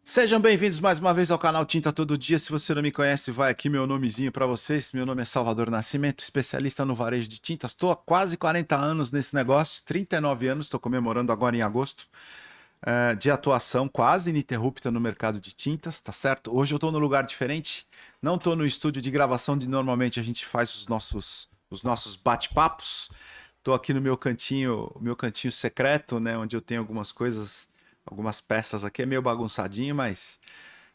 Sejam bem-vindos mais uma vez ao canal Tinta Todo Dia. Se você não me conhece, vai aqui meu nomezinho para vocês. Meu nome é Salvador Nascimento, especialista no varejo de tintas. Estou há quase 40 anos nesse negócio, 39 anos, estou comemorando agora em agosto, de atuação quase ininterrupta no mercado de tintas, tá certo? Hoje eu estou num lugar diferente, não estou no estúdio de gravação onde normalmente a gente faz os nossos bate-papos. Estou aqui no meu cantinho secreto, né, onde eu tenho algumas coisas, algumas peças aqui. É meio bagunçadinho, mas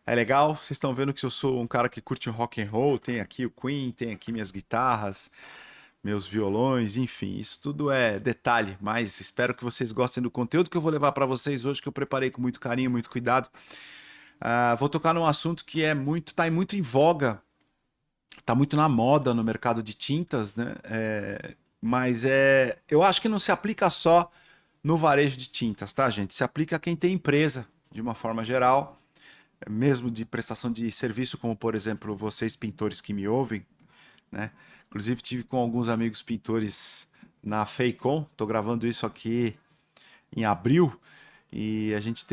é legal. Vocês estão vendo que eu sou um cara que curte um rock and roll. Tem aqui o Queen, tem aqui minhas guitarras, meus violões, enfim, isso tudo é detalhe. Mas espero que vocês gostem do conteúdo que eu vou levar para vocês hoje, que eu preparei com muito carinho, muito cuidado. Vou tocar num assunto que tá muito em voga, tá muito na moda no mercado de tintas, né? Eu acho que não se aplica só no varejo de tintas, tá, gente? Se aplica a quem tem empresa, de uma forma geral, mesmo de prestação de serviço, como por exemplo vocês pintores que me ouvem, né? Inclusive tive com alguns amigos pintores na Feicon, tô gravando isso aqui em abril, e a gente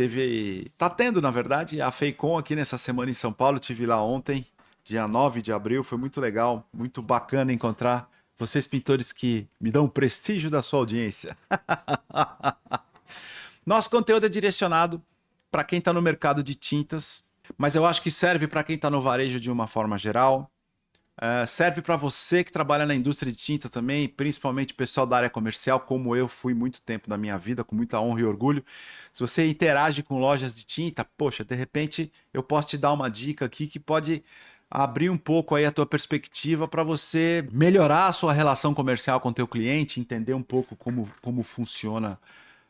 tá tendo, na verdade, a Feicon aqui nessa semana em São Paulo. Tive lá ontem, dia 9 de abril. Foi muito legal, muito bacana encontrar vocês pintores que me dão o prestígio da sua audiência. Nosso conteúdo é direcionado para quem está no mercado de tintas, mas eu acho que serve para quem está no varejo de uma forma geral. Serve para você que trabalha na indústria de tinta também, principalmente o pessoal da área comercial, como eu fui muito tempo da minha vida, com muita honra e orgulho. Se você interage com lojas de tinta, poxa, de repente eu posso te dar uma dica aqui que pode abrir um pouco aí a tua perspectiva para você melhorar a sua relação comercial com o teu cliente, entender um pouco como funciona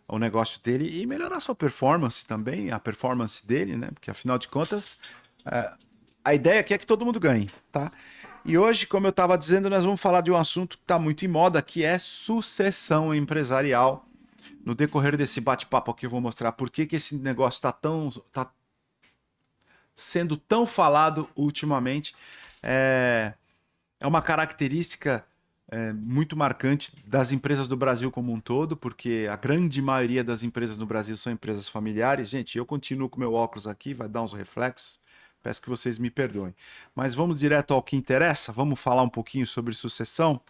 o negócio dele e melhorar a sua performance também, a performance dele, né? Porque afinal de contas, a ideia aqui é que todo mundo ganhe, tá? E hoje, como eu estava dizendo, nós vamos falar de um assunto que está muito em moda, que é sucessão empresarial. No decorrer desse bate-papo aqui, eu vou mostrar por que esse negócio tá sendo tão falado ultimamente. É uma característica muito marcante das empresas do Brasil como um todo, porque a grande maioria das empresas no Brasil são empresas familiares. Gente, eu continuo com meu óculos aqui, vai dar uns reflexos. Peço que vocês me perdoem. Mas vamos direto ao que interessa. Vamos falar um pouquinho sobre sucessão.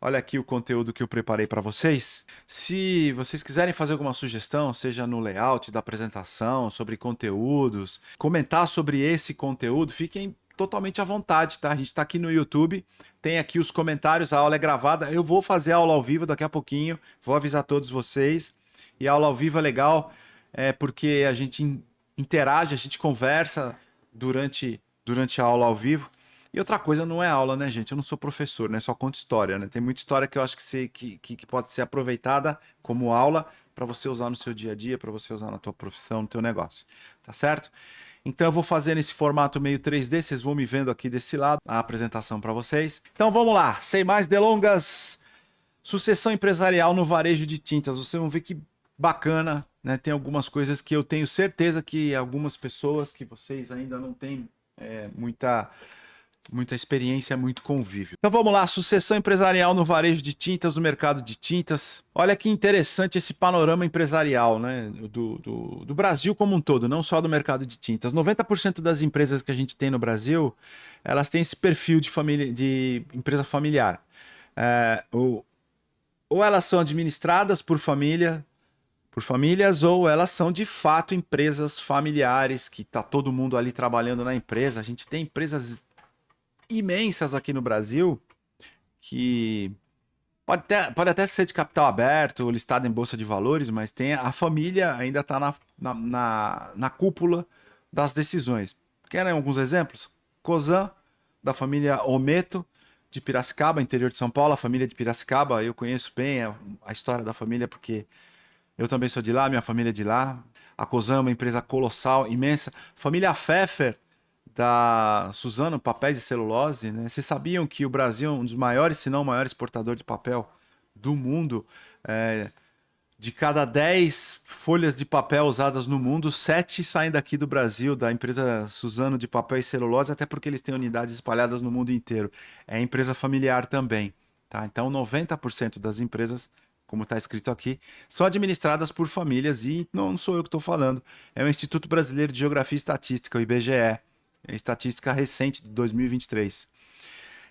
Olha aqui o conteúdo que eu preparei para vocês. Se vocês quiserem fazer alguma sugestão, seja no layout da apresentação, sobre conteúdos, comentar sobre esse conteúdo, fiquem totalmente à vontade, tá? A gente está aqui no YouTube, tem aqui os comentários, a aula é gravada. Eu vou fazer a aula ao vivo daqui a pouquinho, vou avisar todos vocês. E a aula ao vivo é legal, porque a gente interage, a gente conversa durante a aula ao vivo. E outra coisa, não é aula, né, gente? Eu não sou professor, né? Só conto história, né? Tem muita história que eu acho que pode ser aproveitada como aula para você usar no seu dia a dia, para você usar na tua profissão, no teu negócio. Tá certo? Então eu vou fazer nesse formato meio 3D, vocês vão me vendo aqui desse lado, a apresentação para vocês. Então vamos lá, sem mais delongas, sucessão empresarial no varejo de tintas. Vocês vão ver que bacana, né? Tem algumas coisas que eu tenho certeza que algumas pessoas que vocês ainda não têm muita experiência, muito convívio. Então vamos lá, sucessão empresarial no varejo de tintas, no mercado de tintas. Olha que interessante esse panorama empresarial, né, do Brasil como um todo, não só do mercado de tintas. 90% das empresas que a gente tem no Brasil, elas têm esse perfil de família, de empresa familiar. Ou elas são administradas por famílias, ou elas são de fato empresas familiares, que está todo mundo ali trabalhando na empresa. A gente tem empresas imensas aqui no Brasil que pode até ser de capital aberto, listado em bolsa de valores, mas a família ainda está na cúpula das decisões. Querem alguns exemplos? Cosan, da família Ometo, de Piracicaba, interior de São Paulo. A família de Piracicaba, eu conheço bem a história da família, porque eu também sou de lá, minha família é de lá. A Cosan é uma empresa colossal, imensa. Família Pfeffer, da Suzano, papéis e celulose, né? Vocês sabiam que o Brasil é um dos maiores, se não o maior exportador de papel do mundo? De cada 10 folhas de papel usadas no mundo, 7 saem daqui do Brasil, da empresa Suzano de papel e celulose, até porque eles têm unidades espalhadas no mundo inteiro. É empresa familiar também, tá? Então 90% das empresas como está escrito aqui, são administradas por famílias e não sou eu que estou falando, é o Instituto Brasileiro de Geografia e Estatística, o IBGE, estatística recente de 2023.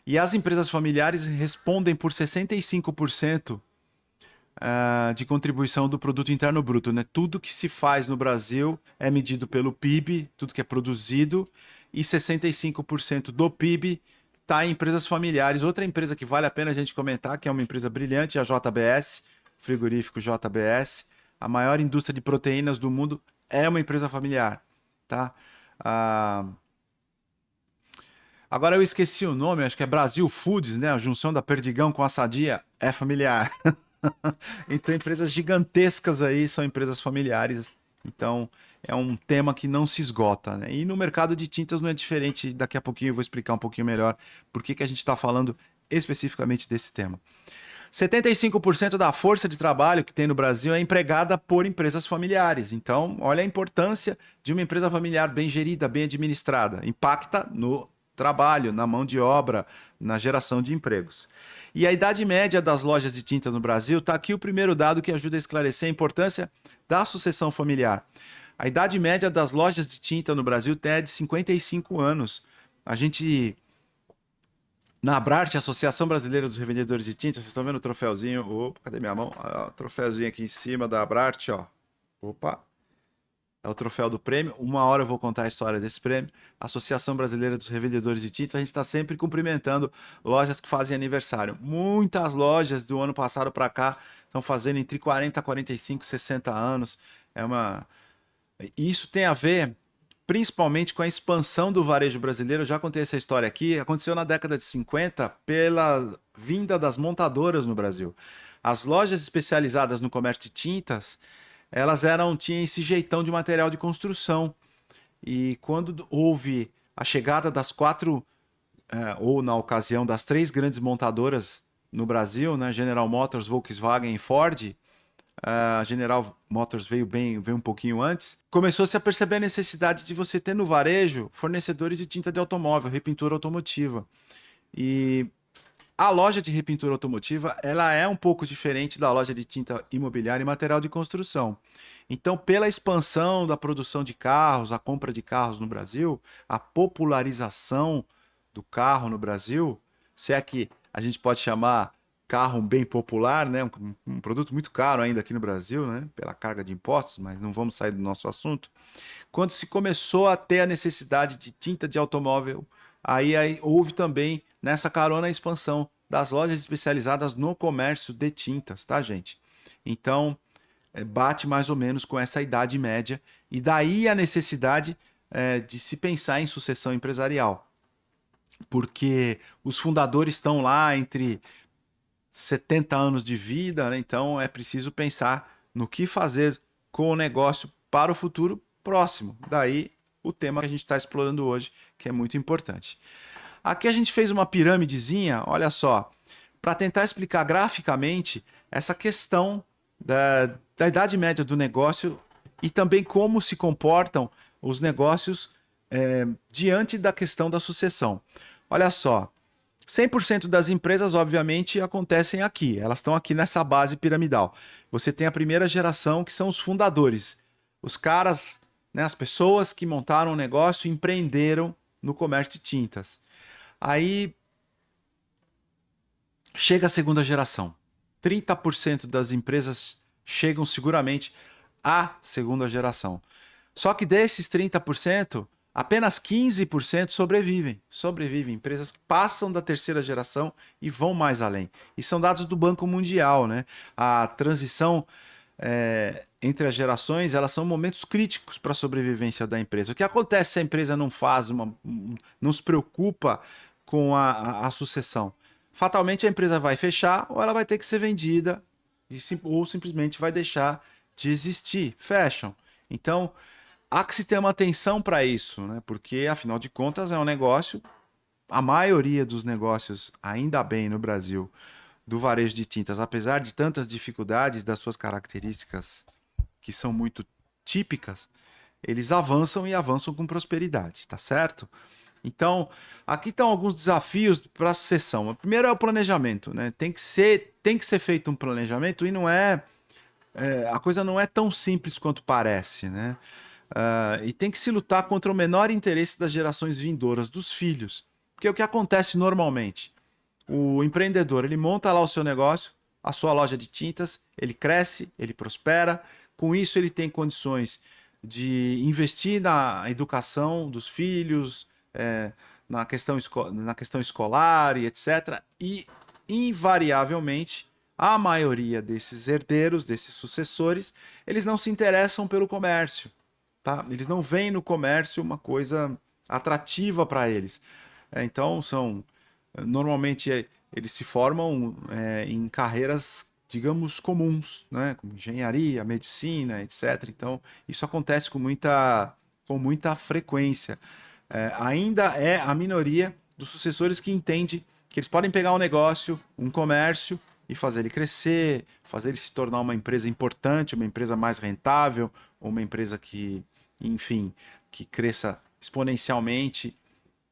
E as empresas familiares respondem por 65% de contribuição do produto interno bruto, né? Tudo que se faz no Brasil é medido pelo PIB, tudo que é produzido, e 65% do PIB está em empresas familiares. Outra empresa que vale a pena a gente comentar, que é uma empresa brilhante, é a JBS, frigorífico JBS, a maior indústria de proteínas do mundo, é uma empresa familiar, tá? Agora eu esqueci o nome, acho que é Brasil Foods, né? A junção da Perdigão com a Sadia é familiar. Então, empresas gigantescas aí são empresas familiares. Então, é um tema que não se esgota, né? E no mercado de tintas não é diferente. Daqui a pouquinho eu vou explicar um pouquinho melhor por que a gente está falando especificamente desse tema. 75% da força de trabalho que tem no Brasil é empregada por empresas familiares. Então, olha a importância de uma empresa familiar bem gerida, bem administrada. Impacta no trabalho, na mão de obra, na geração de empregos. E a idade média das lojas de tintas no Brasil, está aqui o primeiro dado que ajuda a esclarecer a importância da sucessão familiar. A idade média das lojas de tinta no Brasil é de 55 anos. A gente, na Abrarte, Associação Brasileira dos Revendedores de Tintas, vocês estão vendo o troféuzinho? Opa, cadê minha mão? O troféuzinho aqui em cima da Abrarte, ó. Opa, é o troféu do prêmio. Uma hora eu vou contar a história desse prêmio. Associação Brasileira dos Revendedores de Tintas, a gente está sempre cumprimentando lojas que fazem aniversário. Muitas lojas do ano passado para cá estão fazendo entre 40, 45, 60 anos. Isso tem a ver principalmente com a expansão do varejo brasileiro. Eu já contei essa história aqui. Aconteceu na década de 50 pela vinda das montadoras no Brasil. As lojas especializadas no comércio de tintas, elas tinham esse jeitão de material de construção. E quando houve a chegada das quatro, ou na ocasião das três grandes montadoras no Brasil, né, General Motors, Volkswagen e Ford, a General Motors veio um pouquinho antes, começou-se a perceber a necessidade de você ter no varejo fornecedores de tinta de automóvel, repintura automotiva. E a loja de repintura automotiva, ela é um pouco diferente da loja de tinta imobiliária e material de construção. Então, pela expansão da produção de carros, a compra de carros no Brasil, a popularização do carro no Brasil, se é que a gente pode chamar carro um bem popular, né? Um produto muito caro ainda aqui no Brasil, né? Pela carga de impostos, mas não vamos sair do nosso assunto. Quando se começou a ter a necessidade de tinta de automóvel, aí houve também nessa carona a expansão das lojas especializadas no comércio de tintas, tá, gente? Então, bate mais ou menos com essa idade média, e daí a necessidade de se pensar em sucessão empresarial, porque os fundadores estão lá entre 70 anos de vida, né? Então é preciso pensar no que fazer com o negócio para o futuro próximo. Daí o tema que a gente está explorando hoje, que é muito importante. Aqui a gente fez uma pirâmidezinha, olha só, para tentar explicar graficamente essa questão da idade média do negócio e também como se comportam os negócios diante da questão da sucessão. Olha só, 100% das empresas, obviamente, acontecem aqui. Elas estão aqui nessa base piramidal. Você tem a primeira geração, que são os fundadores. Os caras, né, as pessoas que montaram o negócio e empreenderam no comércio de tintas. Aí chega a segunda geração. 30% das empresas chegam seguramente à segunda geração. Só que desses 30%, apenas 15% sobrevivem. Sobrevivem. Empresas que passam da terceira geração e vão mais além. E são dados do Banco Mundial, né? A transição entre as gerações, elas são momentos críticos para a sobrevivência da empresa. O que acontece se a empresa não se preocupa com a sucessão? Fatalmente a empresa vai fechar ou ela vai ter que ser vendida ou simplesmente vai deixar de existir. Fecham. Então, há que se ter uma atenção para isso, né? Porque, afinal de contas, é um negócio, a maioria dos negócios, ainda bem no Brasil, do varejo de tintas, apesar de tantas dificuldades das suas características que são muito típicas, eles avançam e avançam com prosperidade, tá certo? Então, aqui estão alguns desafios para a sucessão. O primeiro é o planejamento, né? Tem que ser feito um planejamento e não a coisa não é tão simples quanto parece, né? E tem que se lutar contra o menor interesse das gerações vindouras, dos filhos. Porque é o que acontece normalmente. O empreendedor, ele monta lá o seu negócio, a sua loja de tintas, ele cresce, ele prospera. Com isso, ele tem condições de investir na educação dos filhos, na questão escolar e etc. E, invariavelmente, a maioria desses herdeiros, desses sucessores, eles não se interessam pelo comércio. Tá? Eles não veem no comércio uma coisa atrativa para eles. Então, normalmente eles se formam em carreiras, digamos, comuns, né? Como engenharia, medicina, etc. Então, isso acontece com muita frequência. Ainda é a minoria dos sucessores que entende que eles podem pegar um negócio, um comércio, e fazer ele crescer, fazer ele se tornar uma empresa importante, uma empresa mais rentável, ou uma empresa que, enfim, que cresça exponencialmente,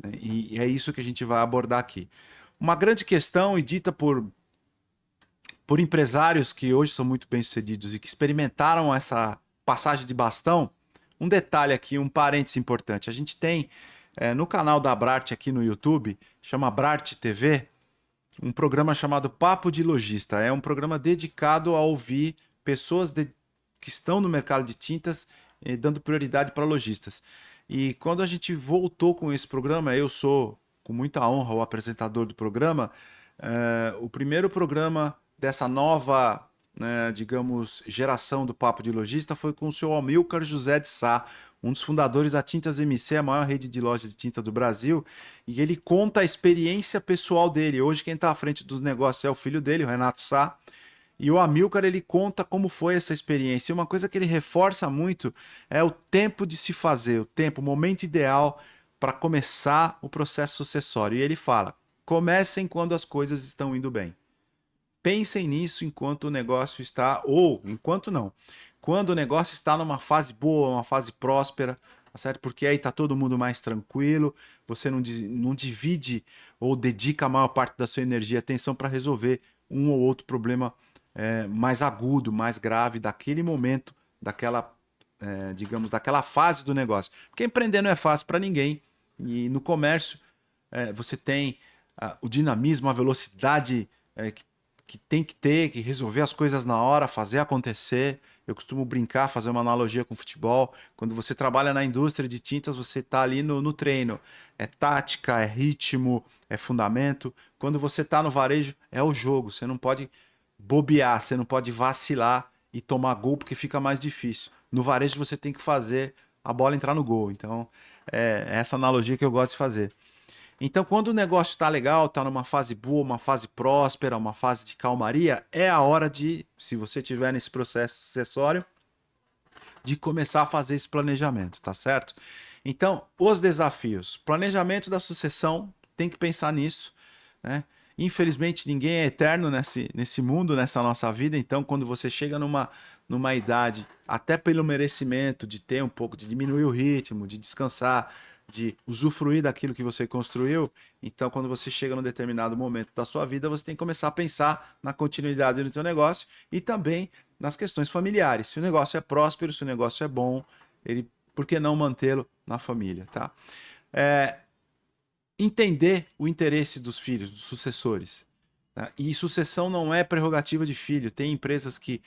né? E é isso que a gente vai abordar aqui. Uma grande questão, e dita por empresários que hoje são muito bem-sucedidos e que experimentaram essa passagem de bastão, um detalhe aqui, um parênteses importante. A gente tem no canal da Brart aqui no YouTube, chama Brart TV, um programa chamado Papo de Lojista. É um programa dedicado a ouvir pessoas que estão no mercado de tintas, dando prioridade para lojistas. E quando a gente voltou com esse programa, eu sou, com muita honra, o apresentador do programa. O primeiro programa dessa nova, né, digamos, geração do Papo de Lojista foi com o seu Amilcar José de Sá, um dos fundadores da Tintas MC, a maior rede de lojas de tinta do Brasil, e ele conta a experiência pessoal dele. Hoje quem está à frente dos negócios é o filho dele, o Renato Sá, e o Amilcar, ele conta como foi essa experiência. E uma coisa que ele reforça muito é o tempo de se fazer, o momento ideal para começar o processo sucessório. E ele fala: comecem quando as coisas estão indo bem. Pensem nisso enquanto o negócio está, ou enquanto não, quando o negócio está numa fase boa, uma fase próspera, tá certo? Porque aí está todo mundo mais tranquilo, você não divide ou dedica a maior parte da sua energia e atenção para resolver um ou outro problema mais agudo, mais grave daquele momento, digamos, daquela fase do negócio. Porque empreender não é fácil para ninguém, e no comércio você tem o dinamismo, a velocidade que tem que ter, que resolver as coisas na hora, fazer acontecer. Eu costumo brincar, fazer uma analogia com futebol. Quando você trabalha na indústria de tintas, você está ali no treino. É tática, é ritmo, é fundamento. Quando você está no varejo, é o jogo. Você não pode bobear, você não pode vacilar e tomar gol porque fica mais difícil. No varejo você tem que fazer a bola entrar no gol. Então, é essa analogia que eu gosto de fazer. Então, quando o negócio está legal, está numa fase boa, uma fase próspera, uma fase de calmaria, é a hora de, se você estiver nesse processo sucessório, de começar a fazer esse planejamento, tá certo? Então, os desafios. Planejamento da sucessão, tem que pensar nisso, né? Infelizmente, ninguém é eterno nesse mundo, nessa nossa vida. Então, quando você chega numa idade, até pelo merecimento, de ter um pouco, de diminuir o ritmo, de descansar, de usufruir daquilo que você construiu, então quando você chega num determinado momento da sua vida, você tem que começar a pensar na continuidade do seu negócio e também nas questões familiares. Se o negócio é próspero, se o negócio é bom, por que não mantê-lo na família, tá? Entender o interesse dos filhos, dos sucessores, tá? E sucessão não é prerrogativa de filho. Tem empresas que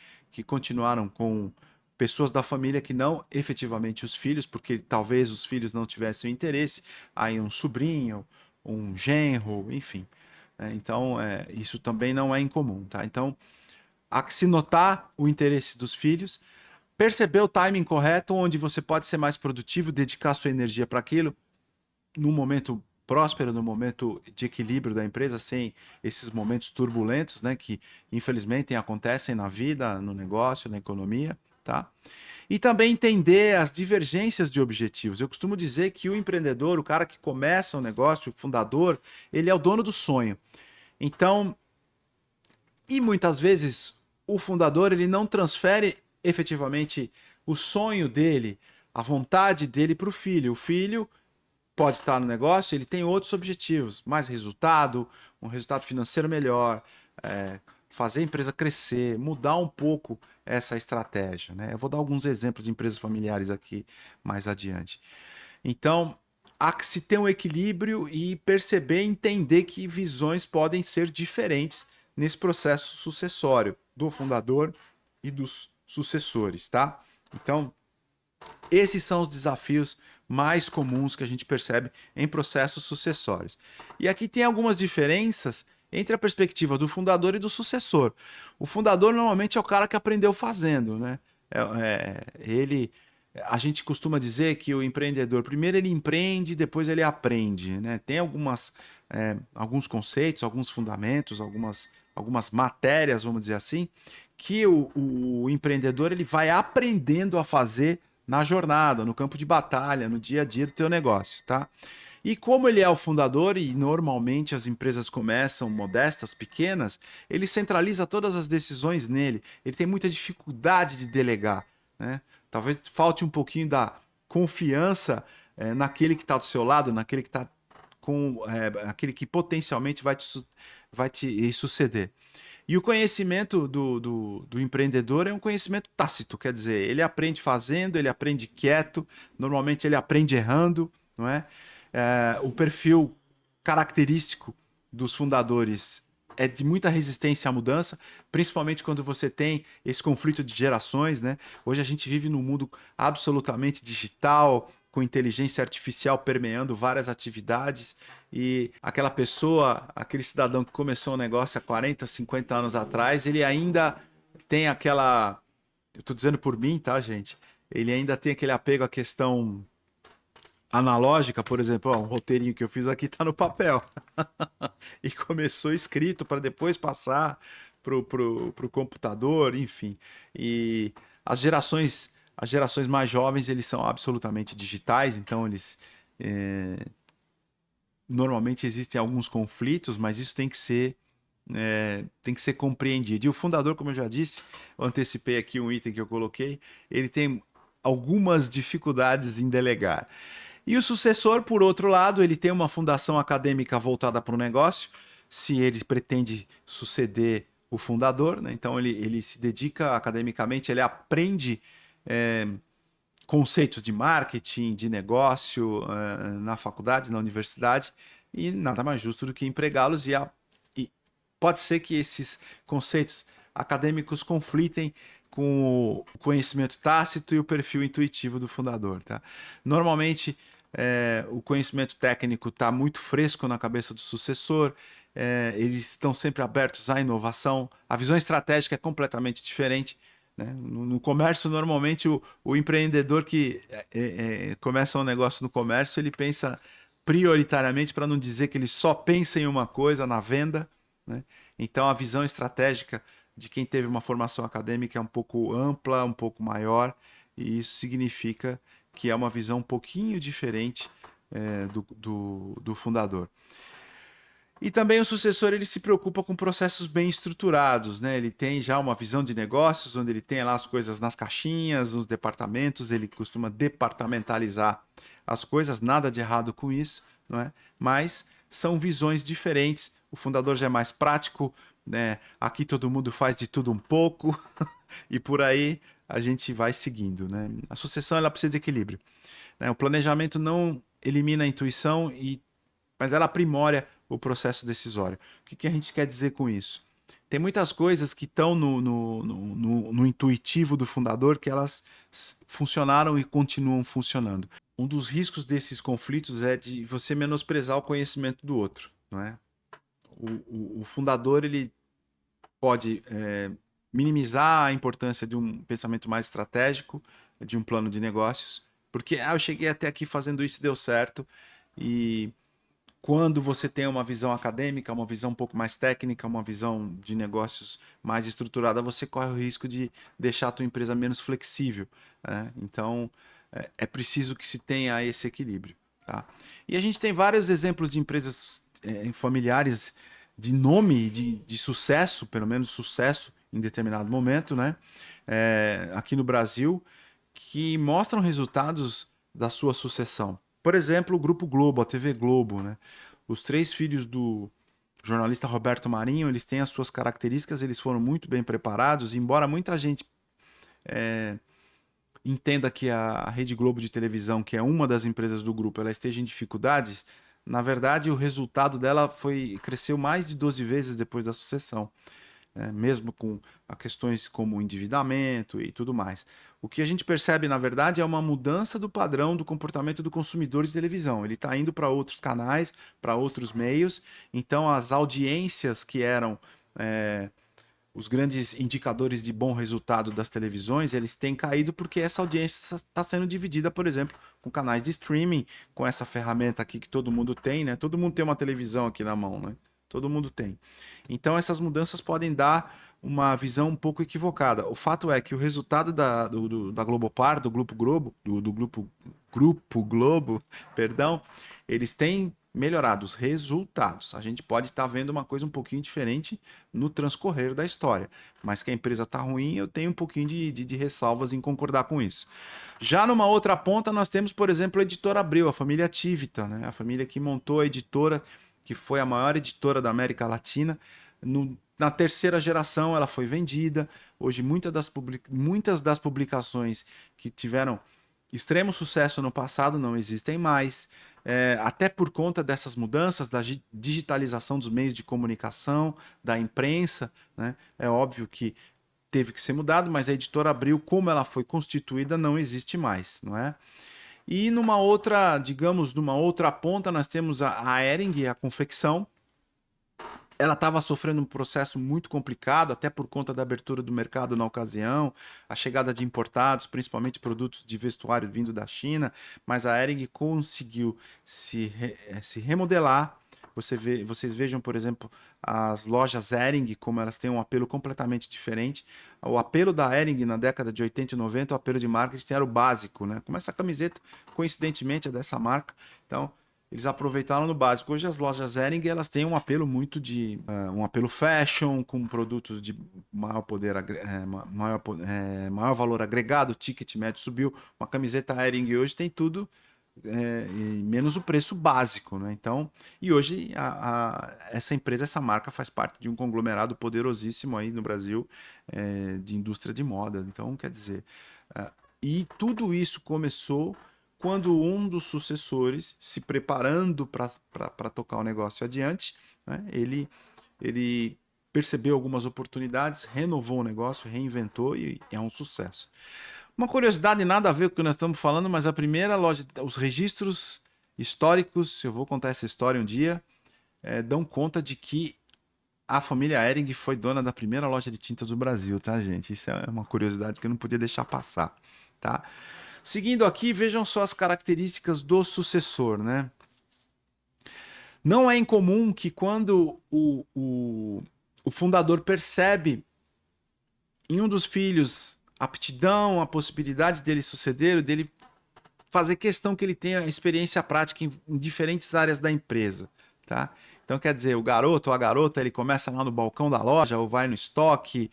continuaram com pessoas da família que não efetivamente os filhos, porque talvez os filhos não tivessem interesse, aí um sobrinho, um genro, enfim. Então, isso também não é incomum, tá? Então, há que se notar o interesse dos filhos, perceber o timing correto, onde você pode ser mais produtivo, dedicar sua energia para aquilo, no momento próspero, no momento de equilíbrio da empresa, sem esses momentos turbulentos, né, que infelizmente acontecem na vida, no negócio, na economia. Tá? E também entender as divergências de objetivos. Eu costumo dizer que o empreendedor, o cara que começa um negócio, o fundador, ele é o dono do sonho. Então, e muitas vezes o fundador ele não transfere efetivamente o sonho dele, a vontade dele para o filho. O filho pode estar no negócio, ele tem outros objetivos, mais resultado, um resultado financeiro melhor, fazer a empresa crescer, mudar um pouco essa estratégia, né? Eu vou dar alguns exemplos de empresas familiares aqui mais adiante. Então, há que se ter um equilíbrio e perceber e entender que visões podem ser diferentes nesse processo sucessório do fundador e dos sucessores, tá? Então, esses são os desafios mais comuns que a gente percebe em processos sucessórios. E aqui tem algumas diferenças entre a perspectiva do fundador e do sucessor. O fundador normalmente é o cara que aprendeu fazendo, né? A gente costuma dizer que o empreendedor, primeiro ele empreende, depois ele aprende, né? Tem alguns conceitos, alguns fundamentos, algumas matérias, vamos dizer assim, que o empreendedor ele vai aprendendo a fazer na jornada, no campo de batalha, no dia a dia do teu negócio, tá? E como ele é o fundador e normalmente as empresas começam modestas, pequenas, ele centraliza todas as decisões nele. Ele tem muita dificuldade de delegar, né? Talvez falte um pouquinho da confiança naquele que está do seu lado, naquele que está aquele que potencialmente vai te suceder. E o conhecimento do empreendedor é um conhecimento tácito, quer dizer, ele aprende fazendo, ele aprende quieto, normalmente ele aprende errando, não é? O perfil característico dos fundadores é de muita resistência à mudança, principalmente quando você tem esse conflito de gerações, né? Hoje a gente vive num mundo absolutamente digital, com inteligência artificial permeando várias atividades e aquela pessoa, aquele cidadão que começou um negócio há 40, 50 anos atrás, ele ainda tem aquela... Eu estou dizendo por mim, tá, gente? Ele ainda tem aquele apego à questão analógica, por exemplo, um roteirinho que eu fiz aqui está no papel. E começou escrito para depois passar pro computador, enfim. E as gerações mais jovens, eles são absolutamente digitais, então eles normalmente existem alguns conflitos, mas isso tem que ser compreendido. E o fundador, como eu já disse, eu antecipei aqui um item que eu coloquei, ele tem algumas dificuldades em delegar. E o sucessor, por outro lado, ele tem uma fundação acadêmica voltada para o negócio, se ele pretende suceder o fundador, né? Então ele se dedica academicamente, ele aprende conceitos de marketing, de negócio na faculdade, na universidade, e nada mais justo do que empregá-los. E pode ser que esses conceitos acadêmicos conflitem com o conhecimento tácito e o perfil intuitivo do fundador, tá? Normalmente, o conhecimento técnico está muito fresco na cabeça do sucessor, eles estão sempre abertos à inovação, a visão estratégica é completamente diferente, né? No comércio, normalmente, o empreendedor que começa um negócio no comércio, ele pensa prioritariamente, para não dizer que ele só pensa em uma coisa, na venda, né? Então, a visão estratégica de quem teve uma formação acadêmica é um pouco ampla, um pouco maior, e isso significa que é uma visão um pouquinho diferente do fundador. E também o sucessor ele se preocupa com processos bem estruturados, né? Ele tem já uma visão de negócios, onde ele tem lá as coisas nas caixinhas, nos departamentos, ele costuma departamentalizar as coisas, nada de errado com isso, não é? Mas são visões diferentes. O fundador já é mais prático, né? Aqui todo mundo faz de tudo um pouco e por aí a gente vai seguindo, né? A sucessão ela precisa de equilíbrio, né? O planejamento não elimina a intuição, mas ela aprimora o processo decisório. O que a gente quer dizer com isso? Tem muitas coisas que estão no intuitivo do fundador que elas funcionaram e continuam funcionando. Um dos riscos desses conflitos é de você menosprezar o conhecimento do outro, não é? O fundador ele pode minimizar a importância de um pensamento mais estratégico, de um plano de negócios, porque eu cheguei até aqui fazendo isso e deu certo. E quando você tem uma visão acadêmica, uma visão um pouco mais técnica, uma visão de negócios mais estruturada, você corre o risco de deixar a tua empresa menos flexível, né? Então, é preciso que se tenha esse equilíbrio, tá? E a gente tem vários exemplos de empresas familiares de nome, de sucesso, pelo menos sucesso em determinado momento, né? Aqui no Brasil, que mostram resultados da sua sucessão. Por exemplo, o Grupo Globo, a TV Globo, né? Os três filhos do jornalista Roberto Marinho, eles têm as suas características, eles foram muito bem preparados, embora muita gente entenda que a Rede Globo de televisão, que é uma das empresas do grupo, ela esteja em dificuldades, na verdade o resultado dela cresceu mais de 12 vezes depois da sucessão, né? Mesmo com questões como endividamento e tudo mais. O que a gente percebe, na verdade, é uma mudança do padrão do comportamento do consumidor de televisão. Ele está indo para outros canais, para outros meios, então as audiências que eram os grandes indicadores de bom resultado das televisões, eles têm caído porque essa audiência está sendo dividida, por exemplo, com canais de streaming, com essa ferramenta aqui que todo mundo tem, né? Todo mundo tem uma televisão aqui na mão, né? Todo mundo tem. Então essas mudanças podem dar uma visão um pouco equivocada. O fato é que o resultado da Globopar, do Grupo Globo, Grupo Globo, perdão, eles têm melhorado os resultados. A gente pode estar vendo uma coisa um pouquinho diferente no transcorrer da história, mas que a empresa está ruim, eu tenho um pouquinho de ressalvas em concordar com isso. Já numa outra ponta, nós temos, por exemplo, a editora Abril, a família Tivita, né? A família que montou a editora, que foi a maior editora da América Latina. Na terceira geração ela foi vendida. Hoje muitas das publicações que tiveram extremo sucesso no passado não existem mais. Até por conta dessas mudanças, da digitalização dos meios de comunicação, da imprensa, né? É óbvio que teve que ser mudado, mas a editora Abril, como ela foi constituída, não existe mais, não é? E numa outra, digamos, numa outra ponta, nós temos a Hering, a confecção. Ela estava sofrendo um processo muito complicado, até por conta da abertura do mercado na ocasião, a chegada de importados, principalmente produtos de vestuário vindo da China, mas a Hering conseguiu se remodelar. Vocês vejam, por exemplo, as lojas Hering, como elas têm um apelo completamente diferente. O apelo da Hering na década de 80 e 90, o apelo de marketing era o básico, né? Como essa camiseta, coincidentemente, é dessa marca. Então, eles aproveitaram no básico. Hoje as lojas Hering, elas têm um apelo muito um apelo fashion, com produtos de maior poder, maior valor agregado, o ticket médio subiu. Uma camiseta Hering hoje tem tudo, menos o preço básico, né? Então, e hoje essa empresa, essa marca faz parte de um conglomerado poderosíssimo aí no Brasil, de indústria de moda. Então, quer dizer, e tudo isso começou quando um dos sucessores, se preparando para tocar o negócio adiante, né, ele percebeu algumas oportunidades, renovou o negócio, reinventou e é um sucesso. Uma curiosidade, nada a ver com o que nós estamos falando, mas a primeira loja, os registros históricos, eu vou contar essa história um dia, dão conta de que a família Hering foi dona da primeira loja de tintas do Brasil, tá, gente? Isso é uma curiosidade que eu não podia deixar passar, tá? Seguindo aqui, vejam só as características do sucessor, né? Não é incomum que quando o fundador percebe em um dos filhos a aptidão, a possibilidade dele suceder, dele fazer questão que ele tenha experiência prática em diferentes áreas da empresa, tá? Então, quer dizer, o garoto ou a garota, ele começa lá no balcão da loja ou vai no estoque,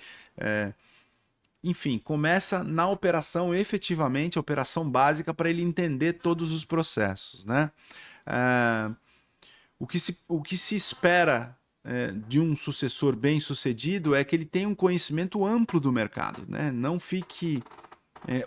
enfim, começa na operação efetivamente, a operação básica, para ele entender todos os processos, né? O que se espera de um sucessor bem sucedido é que ele tenha um conhecimento amplo do mercado, né? Não fique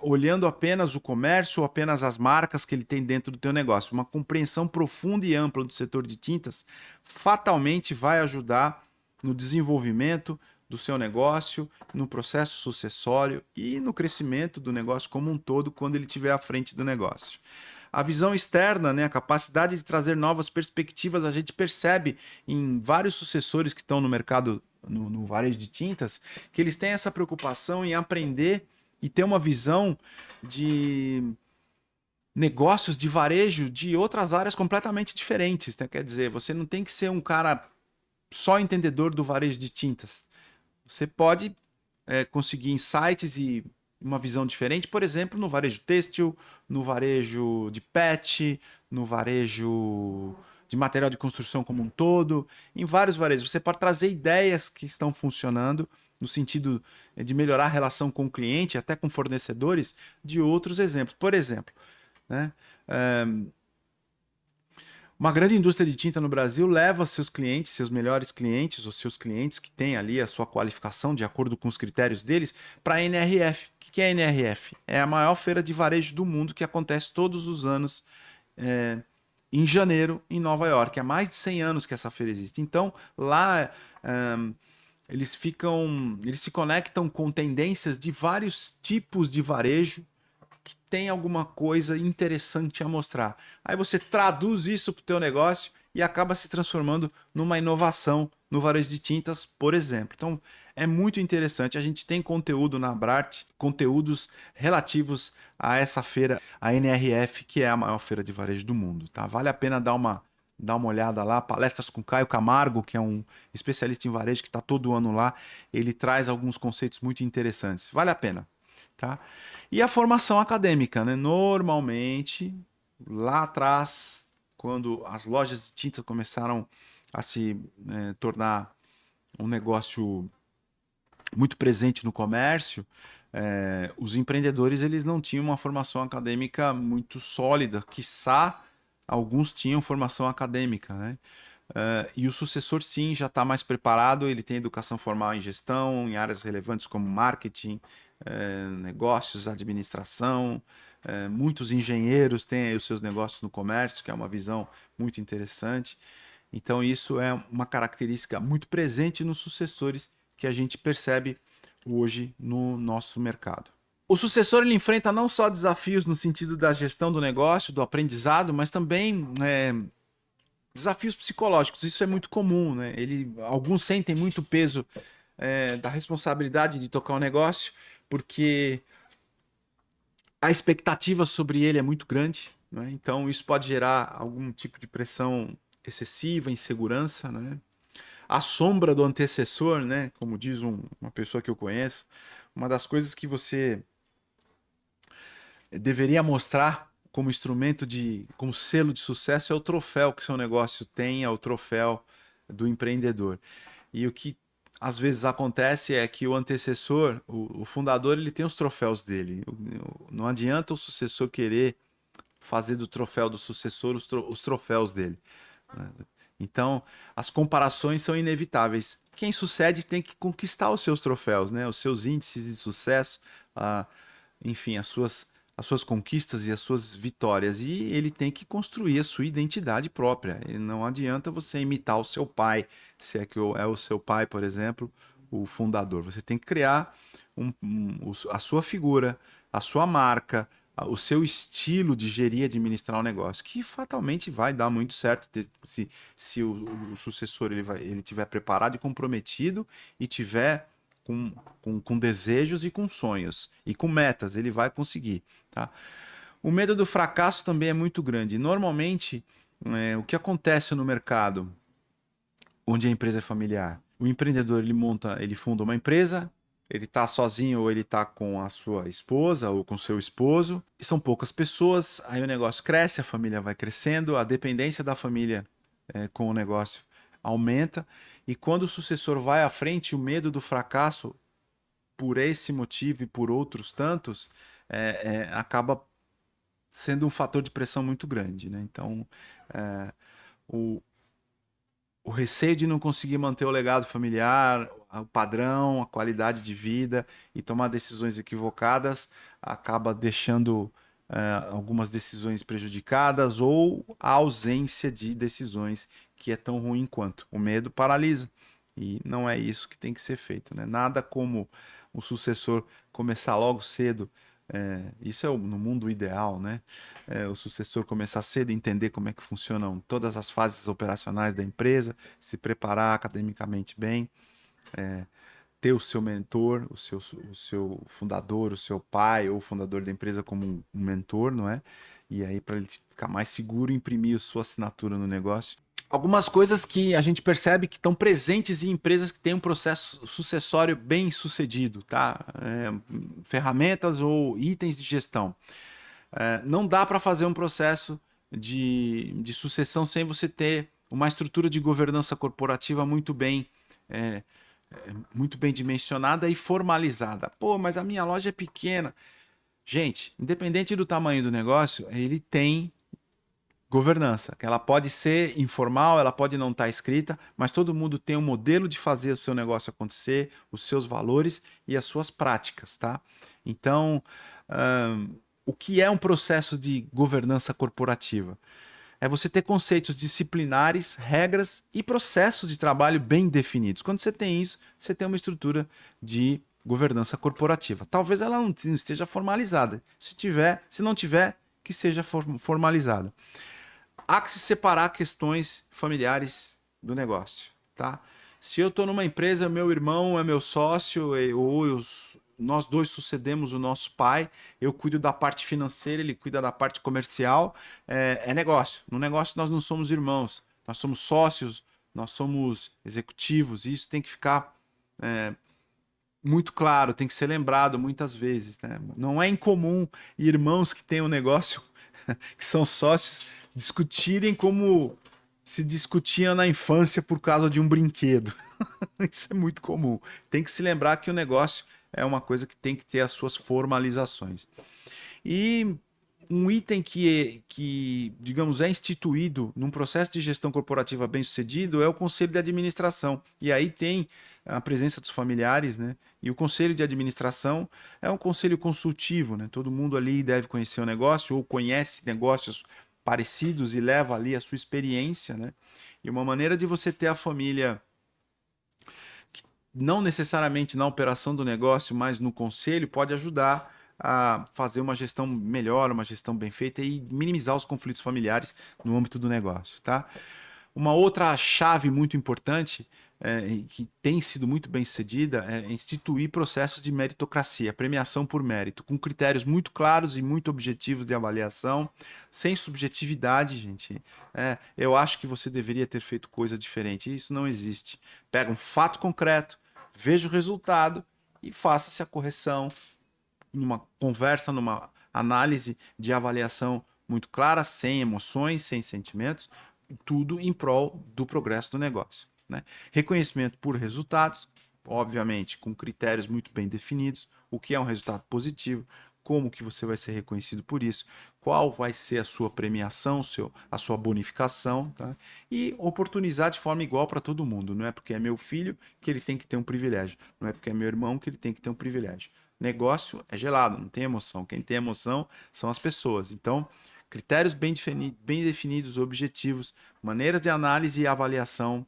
olhando apenas o comércio ou apenas as marcas que ele tem dentro do teu negócio. Uma compreensão profunda e ampla do setor de tintas fatalmente vai ajudar no desenvolvimento do seu negócio, no processo sucessório e no crescimento do negócio como um todo quando ele estiver à frente do negócio. A visão externa, né, a capacidade de trazer novas perspectivas, a gente percebe em vários sucessores que estão no mercado, no varejo de tintas, que eles têm essa preocupação em aprender e ter uma visão de negócios de varejo de outras áreas completamente diferentes, né? Quer dizer, você não tem que ser um cara só entendedor do varejo de tintas. Você pode conseguir insights e uma visão diferente, por exemplo, no varejo têxtil, no varejo de pet, no varejo de material de construção como um todo, em vários varejos. Você pode trazer ideias que estão funcionando no sentido de melhorar a relação com o cliente, até com fornecedores, de outros exemplos. Por exemplo, né, Uma grande indústria de tinta no Brasil leva seus clientes, seus melhores clientes, os seus clientes que têm ali a sua qualificação de acordo com os critérios deles, para a NRF. O que é a NRF? É a maior feira de varejo do mundo que acontece todos os anos em janeiro, em Nova York. Há mais de 100 anos que essa feira existe. Então, lá eles se conectam com tendências de vários tipos de varejo que tem alguma coisa interessante a mostrar. Aí você traduz isso para o teu negócio e acaba se transformando numa inovação no varejo de tintas, por exemplo. Então, é muito interessante. A gente tem conteúdo na Abrart, conteúdos relativos a essa feira, a NRF, que é a maior feira de varejo do mundo. Tá? Vale a pena dar uma olhada lá. Palestras com Caio Camargo, que é um especialista em varejo que está todo ano lá. Ele traz alguns conceitos muito interessantes. Vale a pena. Tá? E a formação acadêmica, né? Normalmente, lá atrás, quando as lojas de tinta começaram a se tornar um negócio muito presente no comércio, os empreendedores eles não tinham uma formação acadêmica muito sólida, quiçá alguns tinham formação acadêmica, né? E o sucessor, sim, já está mais preparado, ele tem educação formal em gestão, em áreas relevantes como marketing, negócios, administração, muitos engenheiros têm aí os seus negócios no comércio, que é uma visão muito interessante. Então, isso é uma característica muito presente nos sucessores que a gente percebe hoje no nosso mercado. O sucessor ele enfrenta não só desafios no sentido da gestão do negócio, do aprendizado, mas também desafios psicológicos. Isso é muito comum, né? Alguns sentem muito peso da responsabilidade de tocar o negócio, porque a expectativa sobre ele é muito grande, né? Então isso pode gerar algum tipo de pressão excessiva, insegurança, né? A sombra do antecessor, né? Como diz uma pessoa que eu conheço, uma das coisas que você deveria mostrar como instrumento como selo de sucesso é o troféu que seu negócio tem, é o troféu do empreendedor. E o que às vezes acontece é que o antecessor, o fundador, ele tem os troféus dele. Não adianta o sucessor querer fazer do troféu do sucessor os troféus dele, né? Então, as comparações são inevitáveis. Quem sucede tem que conquistar os seus troféus, né? Os seus índices de sucesso, enfim, as suas conquistas e as suas vitórias. E ele tem que construir a sua identidade própria. E não adianta você imitar o seu pai, se é que é o seu pai, por exemplo, o fundador. Você tem que criar a sua figura, a sua marca, o seu estilo de gerir e administrar um negócio, que fatalmente vai dar muito certo se o sucessor ele tiver preparado e comprometido e tiver com desejos e com sonhos e com metas, ele vai conseguir, tá? O medo do fracasso também é muito grande. Normalmente, o que acontece no mercado onde a empresa é familiar? O empreendedor ele funda uma empresa, ele está sozinho ou ele está com a sua esposa ou com seu esposo, e são poucas pessoas, aí o negócio cresce, a família vai crescendo, a dependência da família com o negócio aumenta, e quando o sucessor vai à frente, o medo do fracasso, por esse motivo e por outros tantos, acaba sendo um fator de pressão muito grande, né? Então, o, o receio de não conseguir manter o legado familiar, o padrão, a qualidade de vida e tomar decisões equivocadas acaba deixando algumas decisões prejudicadas ou a ausência de decisões que é tão ruim quanto. O medo paralisa e não é isso que tem que ser feito, né? Nada como o sucessor começar logo cedo. Isso é no mundo ideal, né? O sucessor começar cedo, entender como é que funcionam todas as fases operacionais da empresa, se preparar academicamente bem, ter o seu mentor, o seu fundador, o seu pai ou o fundador da empresa como um mentor, não é? E aí, para ele ficar mais seguro, imprimir a sua assinatura no negócio. Algumas coisas que a gente percebe que estão presentes em empresas que têm um processo sucessório bem sucedido, tá? Ferramentas ou itens de gestão. Não dá para fazer um processo de sucessão sem você ter uma estrutura de governança corporativa muito bem dimensionada e formalizada. Pô, mas a minha loja é pequena. Gente, independente do tamanho do negócio, ele tem governança, que ela pode ser informal, ela pode não estar escrita, mas todo mundo tem um modelo de fazer o seu negócio acontecer, os seus valores e as suas práticas, tá? Então, o que é um processo de governança corporativa? É você ter conceitos disciplinares, regras e processos de trabalho bem definidos. Quando você tem isso, você tem uma estrutura de governança corporativa. Talvez ela não esteja formalizada. Se não tiver, que seja formalizada. Há que se separar questões familiares do negócio, tá? Se eu estou numa empresa, meu irmão é meu sócio, ou nós dois sucedemos o nosso pai, eu cuido da parte financeira, ele cuida da parte comercial, é negócio. No negócio nós não somos irmãos, nós somos sócios, nós somos executivos, e isso tem que ficar muito claro, tem que ser lembrado muitas vezes, né? Não é incomum irmãos que têm um negócio, que são sócios, discutirem como se discutia na infância por causa de um brinquedo. Isso é muito comum. Tem que se lembrar que o negócio é uma coisa que tem que ter as suas formalizações. E um item que, digamos, é instituído num processo de gestão corporativa bem-sucedido é o conselho de administração. E aí tem a presença dos familiares, né? E o conselho de administração é um conselho consultivo, né? Todo mundo ali deve conhecer o negócio ou conhece negócios parecidos e leva ali a sua experiência, né? E uma maneira de você ter a família não necessariamente na operação do negócio, mas no conselho, pode ajudar a fazer uma gestão melhor, uma gestão bem feita e minimizar os conflitos familiares no âmbito do negócio, tá? Uma outra chave muito importante, que tem sido muito bem sucedida, é instituir processos de meritocracia, premiação por mérito, com critérios muito claros e muito objetivos de avaliação, sem subjetividade, gente. Eu acho que você deveria ter feito coisa diferente. Isso não existe. Pega um fato concreto, veja o resultado e faça-se a correção numa conversa, numa análise de avaliação muito clara, sem emoções, sem sentimentos, tudo em prol do progresso do negócio, né? Reconhecimento por resultados, obviamente com critérios muito bem definidos, o que é um resultado positivo, como que você vai ser reconhecido por isso, qual vai ser a sua premiação, a sua bonificação, tá? E oportunizar de forma igual para todo mundo. Não é porque é meu filho que ele tem que ter um privilégio, não é porque é meu irmão que ele tem que ter um privilégio. Negócio é gelado, não tem emoção. Quem tem emoção são as pessoas. Então, critérios bem definidos, objetivos, maneiras de análise e avaliação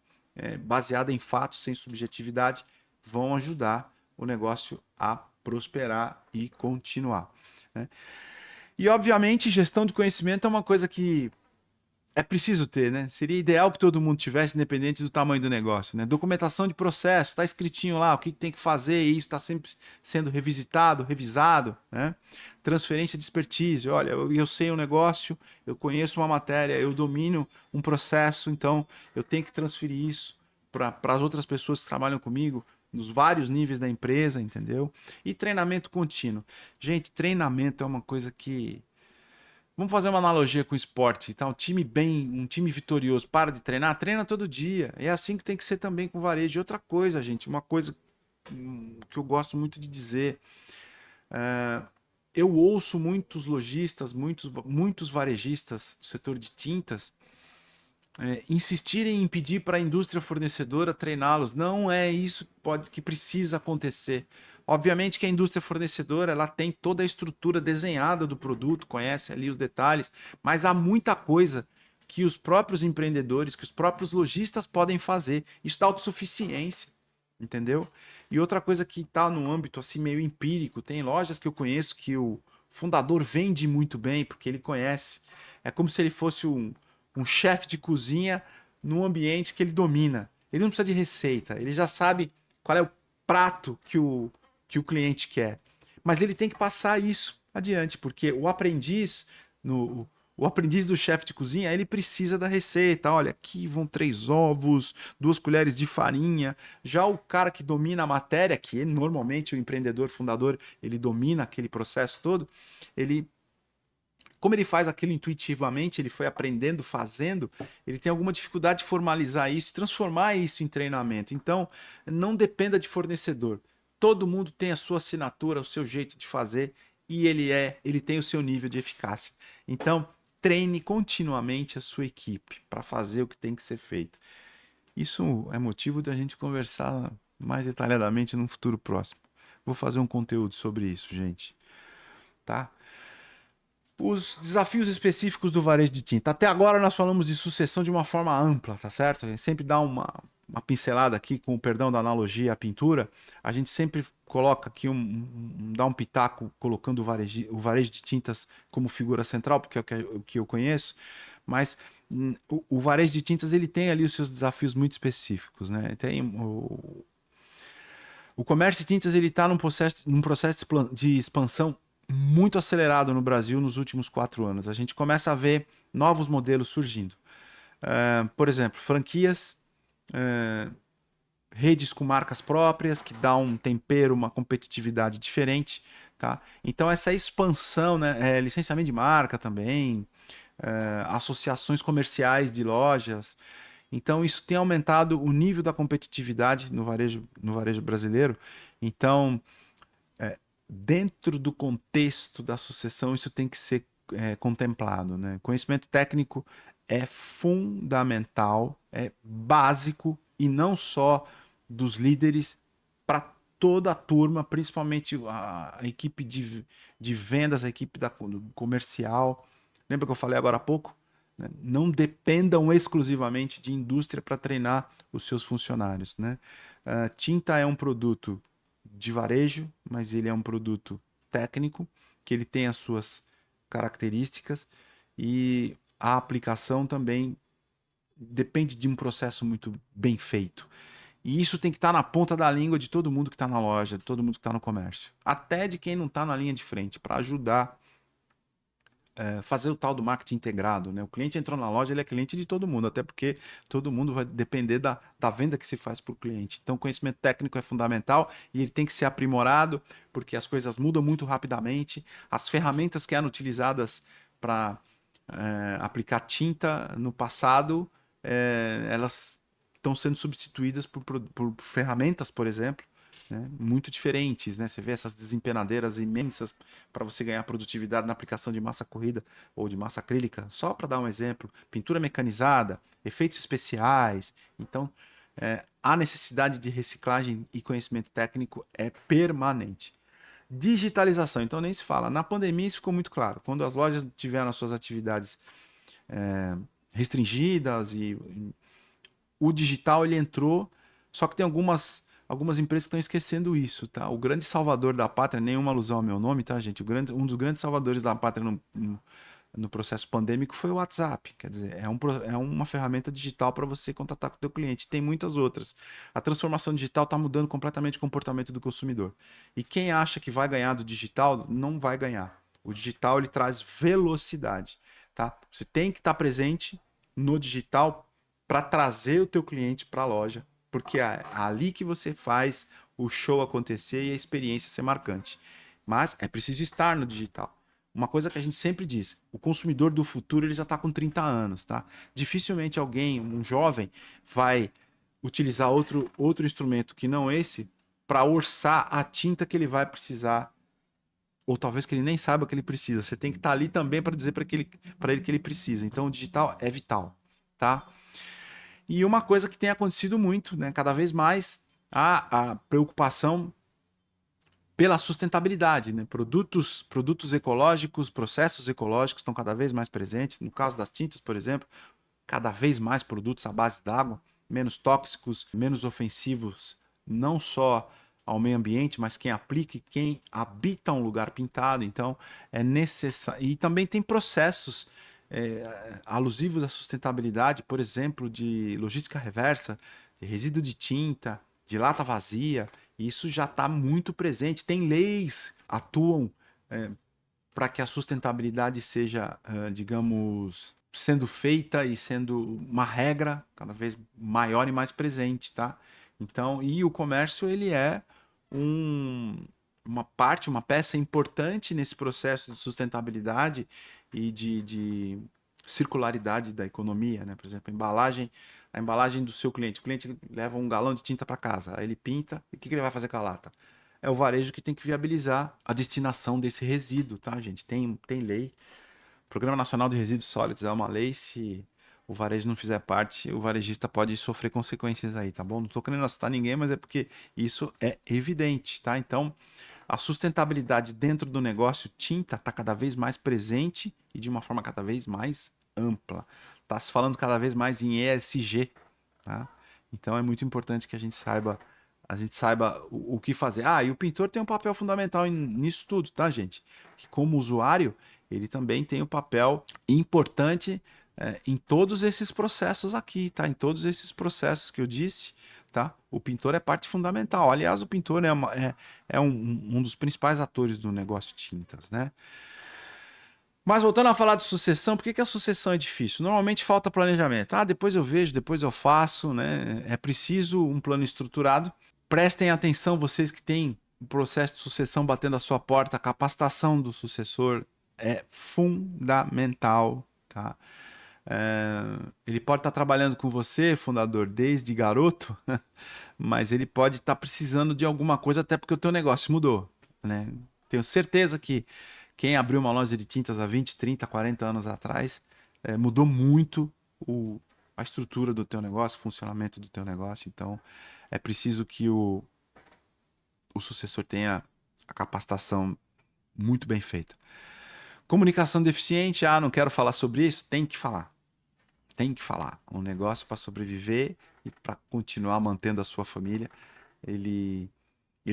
baseada em fatos, sem subjetividade, vão ajudar o negócio a prosperar e continuar, né? E, obviamente, gestão de conhecimento é uma coisa que é preciso ter, né? Seria ideal que todo mundo tivesse, independente do tamanho do negócio, né? Documentação de processo, está escritinho lá o que tem que fazer, e isso está sempre sendo revisitado, revisado, né? Transferência de expertise, olha, eu sei um negócio, eu conheço uma matéria, eu domino um processo, então eu tenho que transferir isso para as outras pessoas que trabalham comigo, nos vários níveis da empresa, entendeu? E treinamento contínuo. Gente, treinamento é uma coisa que... Vamos fazer uma analogia com o esporte, tá? Um time vitorioso para de treinar, treina todo dia. É assim que tem que ser também com o varejo. E outra coisa, gente, uma coisa que eu gosto muito de dizer, eu ouço muitos lojistas, muitos varejistas do setor de tintas insistirem em pedir para a indústria fornecedora treiná-los. Não é isso que precisa acontecer. Obviamente que a indústria fornecedora ela tem toda a estrutura desenhada do produto, conhece ali os detalhes, mas há muita coisa que os próprios empreendedores, que os próprios lojistas podem fazer. Isso dá autossuficiência, entendeu? E outra coisa que está no âmbito assim meio empírico, tem lojas que eu conheço que o fundador vende muito bem, porque ele conhece. É como se ele fosse um chefe de cozinha num ambiente que ele domina. Ele não precisa de receita, ele já sabe qual é o prato que o cliente quer. Mas ele tem que passar isso adiante, porque o aprendiz do chefe de cozinha, ele precisa da receita. Olha, aqui vão 3 ovos, 2 colheres de farinha. Já o cara que domina a matéria, que normalmente o empreendedor fundador, ele domina aquele processo todo, como ele faz aquilo intuitivamente, ele foi aprendendo, fazendo, ele tem alguma dificuldade de formalizar isso, transformar isso em treinamento. Então, não dependa de fornecedor. Todo mundo tem a sua assinatura, o seu jeito de fazer e ele tem o seu nível de eficácia. Então, treine continuamente a sua equipe para fazer o que tem que ser feito. Isso é motivo da gente conversar mais detalhadamente num futuro próximo. Vou fazer um conteúdo sobre isso, gente. Tá? Os desafios específicos do varejo de tinta. Até agora nós falamos de sucessão de uma forma ampla, tá certo? A gente sempre dá uma pincelada aqui, com o perdão da analogia à pintura. A gente sempre coloca aqui dá um pitaco colocando o varejo de tintas como figura central, porque é o que eu conheço. Mas o varejo de tintas ele tem ali os seus desafios muito específicos, né? Tem o comércio de tintas ele está num processo de expansão muito acelerado no Brasil nos últimos 4 anos. A gente começa a ver novos modelos surgindo. Por exemplo, franquias, redes com marcas próprias, que dá um tempero, uma competitividade diferente. Tá? Então, essa expansão, né, licenciamento de marca também, associações comerciais de lojas. Então, isso tem aumentado o nível da competitividade no varejo brasileiro. Então, dentro do contexto da sucessão, isso tem que ser contemplado. Né? Conhecimento técnico é fundamental, é básico, e não só dos líderes, para toda a turma, principalmente a equipe de vendas, a equipe comercial. Lembra que eu falei agora há pouco? Não dependam exclusivamente de indústria para treinar os seus funcionários. Né? Tinta é um produto de varejo, mas ele é um produto técnico, que ele tem as suas características, e a aplicação também depende de um processo muito bem feito. E isso tem que estar na ponta da língua de todo mundo que está na loja, de todo mundo que está no comércio. Até de quem não está na linha de frente, para ajudar fazer o tal do marketing integrado. Né? O cliente entrou na loja, ele é cliente de todo mundo, até porque todo mundo vai depender da venda que se faz para o cliente. Então, conhecimento técnico é fundamental e ele tem que ser aprimorado, porque as coisas mudam muito rapidamente. As ferramentas que eram utilizadas para aplicar tinta no passado, elas estão sendo substituídas por ferramentas, por exemplo, né, muito diferentes. Né? Você vê essas desempenadeiras imensas para você ganhar produtividade na aplicação de massa corrida ou de massa acrílica, só para dar um exemplo. Pintura mecanizada, efeitos especiais. Então, a necessidade de reciclagem e conhecimento técnico é permanente. Digitalização, então nem se fala. Na pandemia isso ficou muito claro. Quando as lojas tiveram as suas atividades restringidas e o digital ele entrou, só que tem algumas empresas que estão esquecendo isso, tá? O grande salvador da pátria, nenhuma alusão ao meu nome, tá, gente? Um dos grandes salvadores da pátria no processo pandêmico foi o WhatsApp. Quer dizer, é uma ferramenta digital para você contatar com o teu cliente. Tem muitas outras. A transformação digital está mudando completamente o comportamento do consumidor. E quem acha que vai ganhar do digital, não vai ganhar. O digital ele traz velocidade, tá? Você tem que estar presente no digital para trazer o teu cliente para a loja, porque é ali que você faz o show acontecer e a experiência ser marcante. Mas é preciso estar no digital. Uma coisa que a gente sempre diz, o consumidor do futuro ele já está com 30 anos, tá? Dificilmente alguém, um jovem, vai utilizar outro instrumento que não esse para orçar a tinta que ele vai precisar, ou talvez que ele nem saiba que ele precisa. Você tem que estar ali também para dizer para ele que ele precisa. Então o digital é vital, tá? E uma coisa que tem acontecido muito, né? Cada vez mais, a preocupação pela sustentabilidade. Né? Produtos ecológicos, processos ecológicos estão cada vez mais presentes. No caso das tintas, por exemplo, cada vez mais produtos à base d'água, menos tóxicos, menos ofensivos, não só ao meio ambiente, mas quem aplica e quem habita um lugar pintado. Então, é necessário. E também tem processos alusivos à sustentabilidade, por exemplo, de logística reversa, de resíduo de tinta, de lata vazia. Isso já está muito presente. Tem leis que atuam para que a sustentabilidade seja, digamos, sendo feita e sendo uma regra cada vez maior e mais presente, tá? Então, e o comércio ele é uma peça importante nesse processo de sustentabilidade e de circularidade da economia, né? Por exemplo, a embalagem do seu cliente. O cliente leva um galão de tinta para casa, aí ele pinta, e o que ele vai fazer com a lata? É o varejo que tem que viabilizar a destinação desse resíduo, tá, gente? Tem lei Programa Nacional de Resíduos Sólidos é uma lei, se o varejo não fizer parte, o varejista pode sofrer consequências aí, tá bom? Não estou querendo assustar ninguém, mas é porque isso é evidente, tá? Então, a sustentabilidade dentro do negócio tinta está cada vez mais presente e de uma forma cada vez mais ampla. Está se falando cada vez mais em ESG, tá? Então é muito importante que a gente saiba o que fazer. Ah, e o pintor tem um papel fundamental nisso tudo, tá, gente? Que como usuário, ele também tem um papel importante em todos esses processos aqui, tá? Em todos esses processos que eu disse, tá? O pintor é parte fundamental. Aliás, o pintor é um dos principais atores do negócio de tintas, né? Mas voltando a falar de sucessão, por que a sucessão é difícil? Normalmente falta planejamento. Ah, depois eu vejo, depois eu faço, né? É preciso um plano estruturado. Prestem atenção, vocês que têm o processo de sucessão batendo a sua porta, a capacitação do sucessor é fundamental, tá? Ele pode estar trabalhando com você, fundador, desde garoto, mas ele pode estar precisando de alguma coisa até porque o teu negócio mudou, né? Tenho certeza que quem abriu uma loja de tintas há 20, 30, 40 anos atrás mudou muito a estrutura do teu negócio, o funcionamento do teu negócio. Então, é preciso que o sucessor tenha a capacitação muito bem feita. Comunicação deficiente, não quero falar sobre isso, tem que falar. Tem que falar. Um negócio para sobreviver e para continuar mantendo a sua família, ele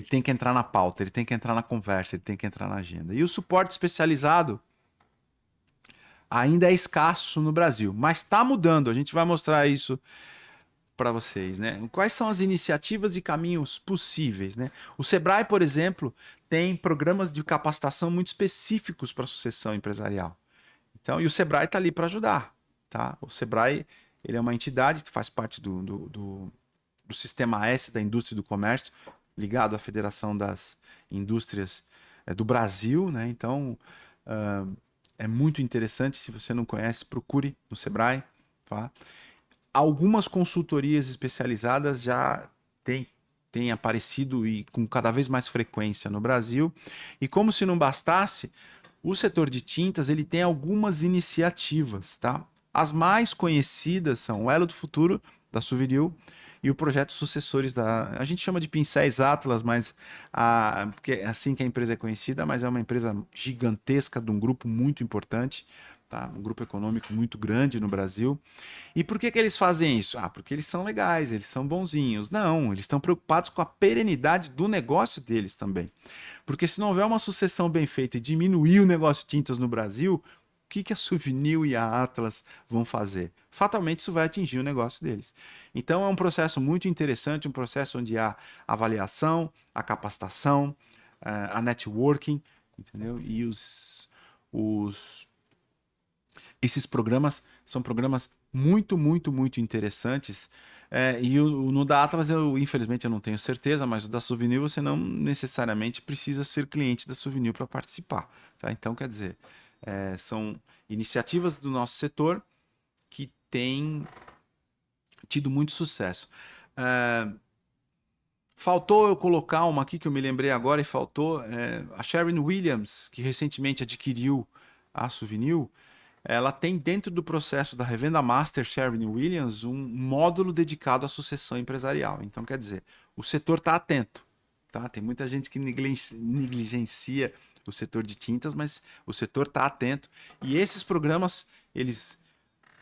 tem que entrar na pauta, ele tem que entrar na conversa, ele tem que entrar na agenda. E o suporte especializado ainda é escasso no Brasil, mas está mudando. A gente vai mostrar isso para vocês, né? Quais são as iniciativas e caminhos possíveis, né? O Sebrae, por exemplo, tem programas de capacitação muito específicos para a sucessão empresarial. Então, e o Sebrae está ali para ajudar, tá? O Sebrae, ele é uma entidade que faz parte do Sistema S da Indústria e do Comércio, ligado à Federação das Indústrias do Brasil, né? Então, é muito interessante. Se você não conhece, procure no Sebrae, tá? Algumas consultorias especializadas já têm aparecido e com cada vez mais frequência no Brasil. E como se não bastasse, o setor de tintas ele tem algumas iniciativas, tá? As mais conhecidas são o Elo do Futuro, da Souvenir, e o projeto Sucessores a gente chama de Pincéis Atlas, mas porque é assim que a empresa é conhecida, mas é uma empresa gigantesca de um grupo muito importante, tá? Um grupo econômico muito grande no Brasil. E por que eles fazem isso? Porque eles são legais, eles são bonzinhos. Não, eles estão preocupados com a perenidade do negócio deles também. Porque se não houver uma sucessão bem feita e diminuir o negócio de tintas no Brasil, o que a Souvenir e a Atlas vão fazer? Fatalmente isso vai atingir o negócio deles. Então é um processo muito interessante, um processo onde há avaliação, a capacitação, a networking, entendeu? E esses programas são programas muito, muito, muito interessantes. E no da Atlas, infelizmente, eu não tenho certeza, mas o da Souvenir você não necessariamente precisa ser cliente da Souvenir para participar. Tá? Então, quer dizer, são iniciativas do nosso setor que têm tido muito sucesso. Faltou eu colocar uma aqui que eu me lembrei agora e faltou. A Sherwin Williams, que recentemente adquiriu a Souvenir, ela tem dentro do processo da revenda Master Sherwin Williams um módulo dedicado à sucessão empresarial. Então, quer dizer, o setor está atento. Tá? Tem muita gente que negligencia o setor de tintas, mas o setor está atento. E esses programas, eles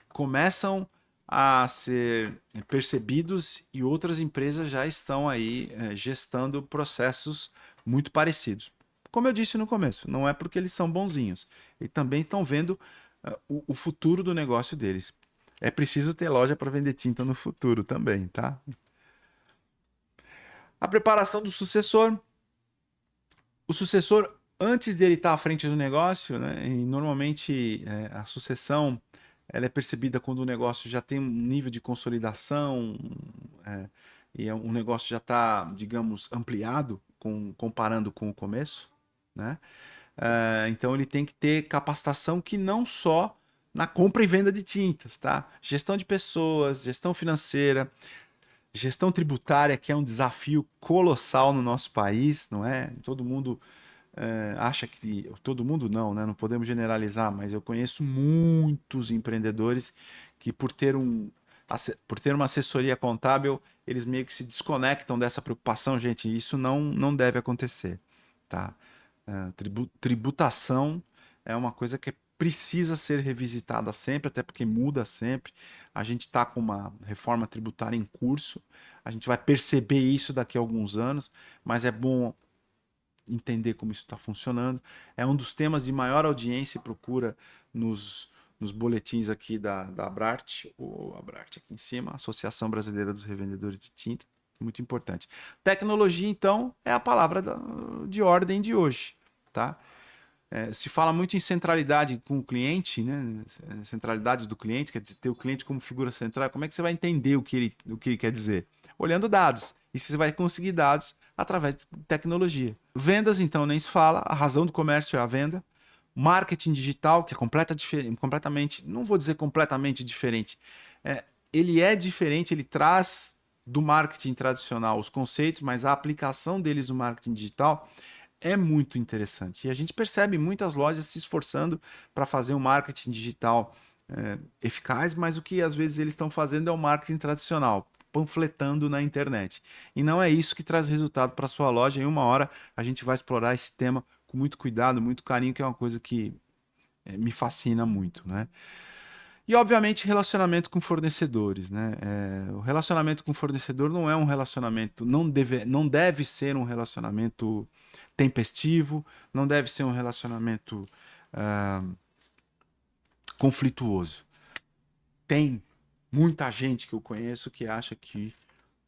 começam a ser percebidos e outras empresas já estão aí gestando processos muito parecidos. Como eu disse no começo, não é porque eles são bonzinhos. Eles também estão vendo o futuro do negócio deles. É preciso ter loja para vender tinta no futuro também, tá? A preparação do sucessor. O sucessor, antes dele estar à frente do negócio, né, e normalmente a sucessão ela é percebida quando o negócio já tem um nível de consolidação e o negócio já está, digamos, ampliado comparando com o começo, né? Então ele tem que ter capacitação que não só na compra e venda de tintas, tá? Gestão de pessoas, gestão financeira, gestão tributária, que é um desafio colossal no nosso país, não é? Todo mundo acha que todo mundo não, né? Não podemos generalizar, mas eu conheço muitos empreendedores que por ter uma assessoria contábil, eles meio que se desconectam dessa preocupação, gente. E isso não deve acontecer, tá? Tributação é uma coisa que precisa ser revisitada sempre, até porque muda sempre. A gente está com uma reforma tributária em curso, a gente vai perceber isso daqui a alguns anos, mas é bom entender como isso está funcionando. É um dos temas de maior audiência e procura nos boletins aqui da Abrart, ou Abrart aqui em cima, Associação Brasileira dos Revendedores de Tinta, muito importante. Tecnologia, então, é a palavra de ordem de hoje, tá? Se fala muito em centralidade com o cliente, né? Centralidade do cliente, quer dizer, ter o cliente como figura central. Como é que você vai entender o que ele quer dizer? Olhando dados. E você vai conseguir dados através de tecnologia. Vendas, então, nem se fala. A razão do comércio é a venda. Marketing digital, que é completamente, não vou dizer completamente diferente. Ele é diferente, ele traz do marketing tradicional os conceitos, mas a aplicação deles no marketing digital é muito interessante. E a gente percebe muitas lojas se esforçando para fazer um marketing digital eficaz, mas o que às vezes eles estão fazendo é o marketing tradicional, panfletando na internet. E não é isso que traz resultado para sua loja. Em uma hora a gente vai explorar esse tema com muito cuidado, muito carinho, que é uma coisa que me fascina muito, né? E, obviamente, relacionamento com fornecedores, né? O relacionamento com fornecedor não é um relacionamento, não deve ser um relacionamento tempestivo, não deve ser um relacionamento ah, conflituoso. Tem muita gente que eu conheço que acha que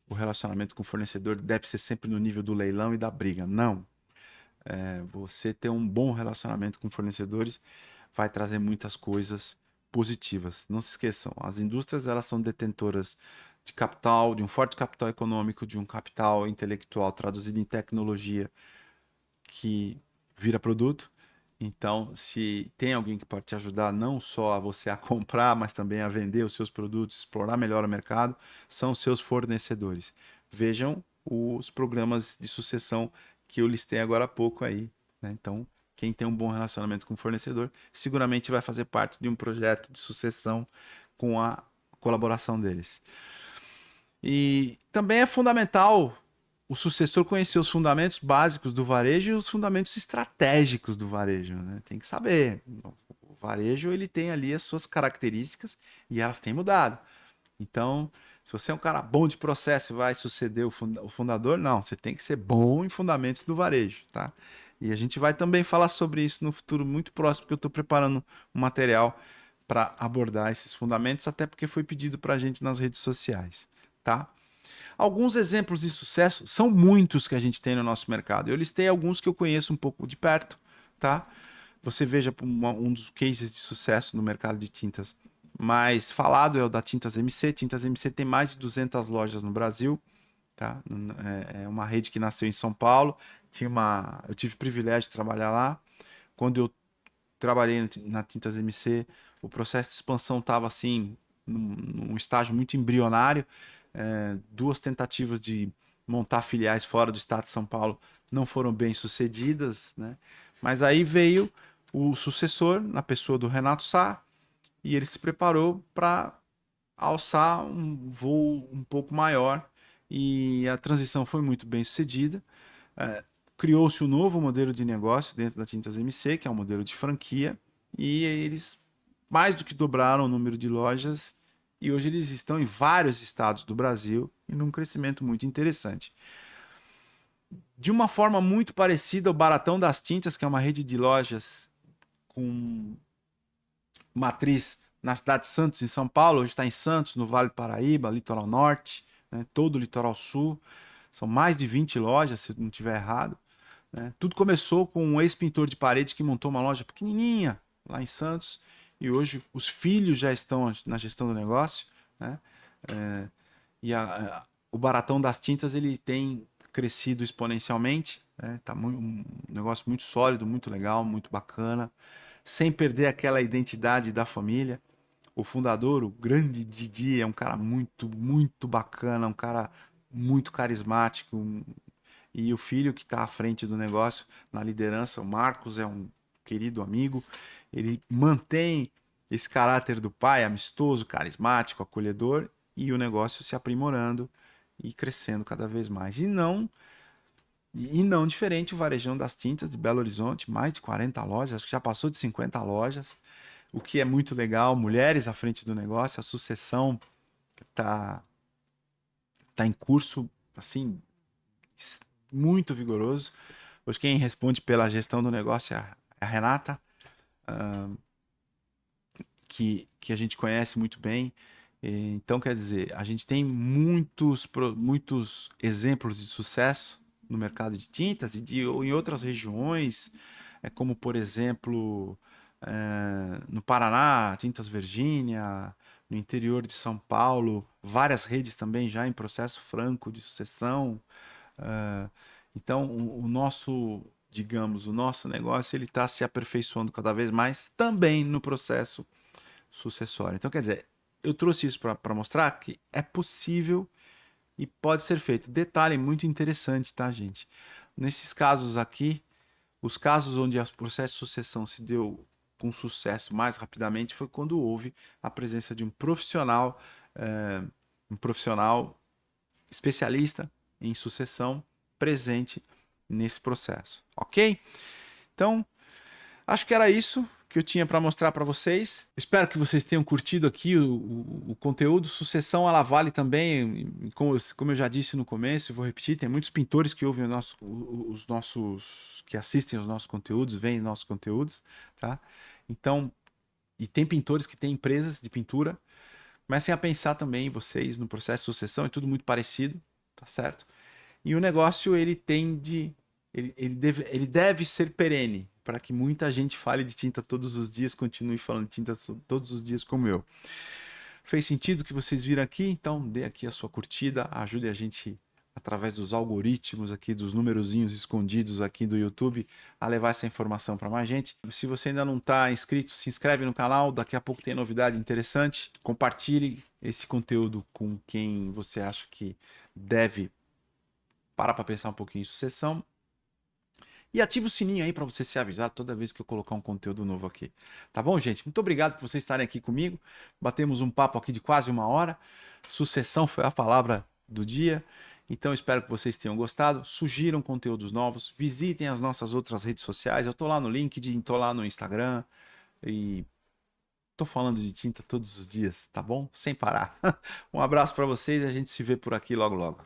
o relacionamento com o fornecedor deve ser sempre no nível do leilão e da briga. Não. Você ter um bom relacionamento com fornecedores vai trazer muitas coisas positivas. Não se esqueçam, as indústrias elas são detentoras de capital, de um forte capital econômico, de um capital intelectual traduzido em tecnologia que vira produto. Então, se tem alguém que pode te ajudar não só a você a comprar, mas também a vender os seus produtos, explorar melhor o mercado, são os seus fornecedores. Vejam os programas de sucessão que eu listei agora há pouco aí, né? Então, quem tem um bom relacionamento com o fornecedor, seguramente vai fazer parte de um projeto de sucessão com a colaboração deles. E também é fundamental o sucessor conhecer os fundamentos básicos do varejo e os fundamentos estratégicos do varejo, né? Tem que saber. O varejo ele tem ali as suas características e elas têm mudado. Então, se você é um cara bom de processo e vai suceder o fundador, não, você tem que ser bom em fundamentos do varejo, tá? E a gente vai também falar sobre isso no futuro muito próximo, porque eu estou preparando um material para abordar esses fundamentos, até porque foi pedido para a gente nas redes sociais, tá? Alguns exemplos de sucesso, são muitos que a gente tem no nosso mercado. Eu listei alguns que eu conheço um pouco de perto, tá? Você veja um dos cases de sucesso no mercado de tintas mais falado é o da Tintas MC. Tintas MC tem mais de 200 lojas no Brasil, tá? É uma rede que nasceu em São Paulo. Eu tive o privilégio de trabalhar lá. Quando eu trabalhei na Tintas MC, o processo de expansão estava assim, num estágio muito embrionário. Duas tentativas de montar filiais fora do estado de São Paulo não foram bem sucedidas, né? Mas aí veio o sucessor, na pessoa do Renato Sá, e ele se preparou para alçar um voo um pouco maior e a transição foi muito bem sucedida. Criou-se um novo modelo de negócio dentro da Tintas MC, que é um modelo de franquia, e eles mais do que dobraram o número de lojas e hoje eles estão em vários estados do Brasil e num crescimento muito interessante. De uma forma muito parecida, o Baratão das Tintas, que é uma rede de lojas com matriz na cidade de Santos, em São Paulo, hoje está em Santos, no Vale do Paraíba, litoral norte, né, todo o litoral sul. São mais de 20 lojas, se eu não estiver errado. Né? Tudo começou com um ex-pintor de parede que montou uma loja pequenininha lá em Santos e hoje os filhos já estão na gestão do negócio, né? O Baratão das Tintas ele tem crescido exponencialmente, né? Tá um negócio muito sólido, muito legal, muito bacana, sem perder aquela identidade da família. O fundador, o grande Didi, é um cara muito, muito bacana, um cara muito carismático, e o filho que está à frente do negócio, na liderança, o Marcos é um querido amigo, ele mantém esse caráter do pai, amistoso, carismático, acolhedor, e o negócio se aprimorando e crescendo cada vez mais. E não diferente o Varejão das Tintas de Belo Horizonte, mais de 40 lojas, acho que já passou de 50 lojas, o que é muito legal, mulheres à frente do negócio, a sucessão tá em curso, assim, muito vigoroso. Hoje quem responde pela gestão do negócio é a Renata, que a gente conhece muito bem. Então, quer dizer, a gente tem muitos exemplos de sucesso no mercado de tintas ou em outras regiões, como, por exemplo, no Paraná, Tintas Virgínia, no interior de São Paulo, várias redes também já em processo franco de sucessão. Então, o nosso, digamos, o nosso negócio ele está se aperfeiçoando cada vez mais também no processo sucessório. Então, quer dizer, eu trouxe isso para mostrar que é possível e pode ser feito. Detalhe muito interessante, tá, gente? Nesses casos aqui, os casos onde o processo de sucessão se deu com sucesso mais rapidamente foi quando houve a presença de um profissional especialista em sucessão presente nesse processo, ok? Então, acho que era isso que eu tinha para mostrar para vocês. Espero que vocês tenham curtido aqui o conteúdo. Sucessão, ela vale também, como eu já disse no começo, e vou repetir, tem muitos pintores que ouvem os nossos, que assistem os nossos conteúdos, veem nossos conteúdos, tá? Então, e tem pintores que têm empresas de pintura. Comecem a pensar também vocês no processo de sucessão, é tudo muito parecido, tá certo? E o negócio ele deve ser perene, para que muita gente fale de tinta todos os dias, continue falando de tinta todos os dias como eu. Fez sentido o que vocês viram aqui? Então dê aqui a sua curtida, ajude a gente através dos algoritmos aqui, dos numerozinhos escondidos aqui do YouTube, a levar essa informação para mais gente. Se você ainda não está inscrito, se inscreve no canal, daqui a pouco tem novidade interessante. Compartilhe esse conteúdo com quem você acha que deve parar para pensar um pouquinho em sucessão. E ativa o sininho aí para você ser avisado toda vez que eu colocar um conteúdo novo aqui. Tá bom, gente? Muito obrigado por vocês estarem aqui comigo. Batemos um papo aqui de quase 1 hora. Sucessão foi a palavra do dia. Então espero que vocês tenham gostado. Sugiram conteúdos novos. Visitem as nossas outras redes sociais. Eu estou lá no LinkedIn, estou lá no Instagram. E estou falando de tinta todos os dias, tá bom? Sem parar. Um abraço para vocês e a gente se vê por aqui logo logo.